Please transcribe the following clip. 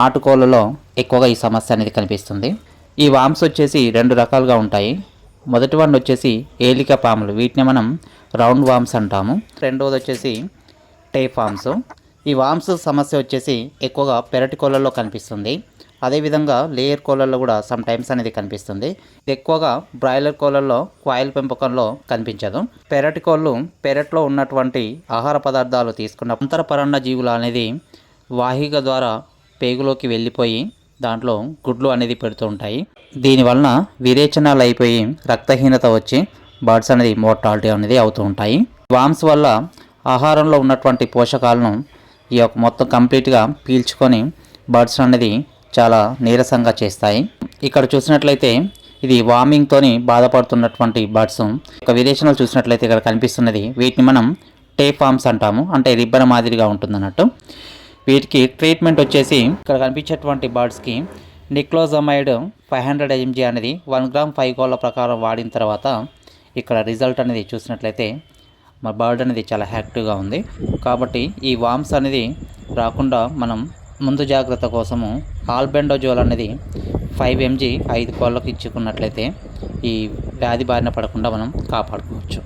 నాటుకోళ్ళలో ఎక్కువగా ఈ సమస్య అనేది కనిపిస్తుంది. ఈ వామ్స్ వచ్చేసి 2 రకాలుగా ఉంటాయి. మొదటి వన్ వచ్చేసి ఏలిక పాములు, వీటిని మనం రౌండ్ వామ్స్ అంటాము. రెండవది వచ్చేసి టేప్ వామ్స్. ఈ వామ్స్ సమస్య వచ్చేసి ఎక్కువగా పెరటి కోళ్ళల్లో కనిపిస్తుంది. అదేవిధంగా లేయర్ కోళ్ళల్లో కూడా సమ్ టైమ్స్ అనేది కనిపిస్తుంది. ఇది ఎక్కువగా బ్రాయిలర్ కోళ్ళల్లో కాయిల్ పెంపకంలో కనిపించదు. పెరటి కోళ్ళు పెరట్లో ఉన్నటువంటి ఆహార పదార్థాలు తీసుకున్న అంతరపరాన్న జీవులు అనేది వాహిక ద్వారా పేగులోకి వెళ్ళిపోయి దాంట్లో గుడ్లు అనేది పెడుతూ ఉంటాయి. దీనివలన విరేచనాలు అయిపోయి రక్తహీనత వచ్చి బర్డ్స్ అనేది మోర్టాలిటీ అనేది అవుతూ ఉంటాయి. వామ్స్ వల్ల ఆహారంలో ఉన్నటువంటి పోషకాలను ఈ యొక్క మొత్తం కంప్లీట్గా పీల్చుకొని బర్డ్స్ అనేది చాలా నీరసంగా చేస్తాయి. ఇక్కడ చూసినట్లయితే ఇది వామింగ్తోని బాధపడుతున్నటువంటి బర్డ్స్ ఒక విరేచనాలు చూసినట్లయితే ఇక్కడ కనిపిస్తున్నది. వీటిని మనం టేప్ వామ్స్ అంటాము. అంటే రిబ్బన్ మాదిరిగా ఉంటుందన్నట్టు. వీటికి ట్రీట్మెంట్ వచ్చేసి ఇక్కడ కనిపించేటువంటి బర్డ్స్కి నిక్లోజమైడ్ 500 mg అనేది 1 గ్రామ్ 5 కోళ్ళ ప్రకారం వాడిన తర్వాత ఇక్కడ రిజల్ట్ అనేది చూసినట్లయితే మా బర్డ్ అనేది చాలా యాక్టివ్గా ఉంది. కాబట్టి ఈ వామ్స్ అనేది రాకుండా మనం ముందు జాగ్రత్త కోసము ఆల్బెండోజోల్ అనేది 5 mg 5 కోళ్ళకు ఇచ్చుకున్నట్లయితే ఈ వ్యాధి బారిన పడకుండా మనం కాపాడుకోవచ్చు.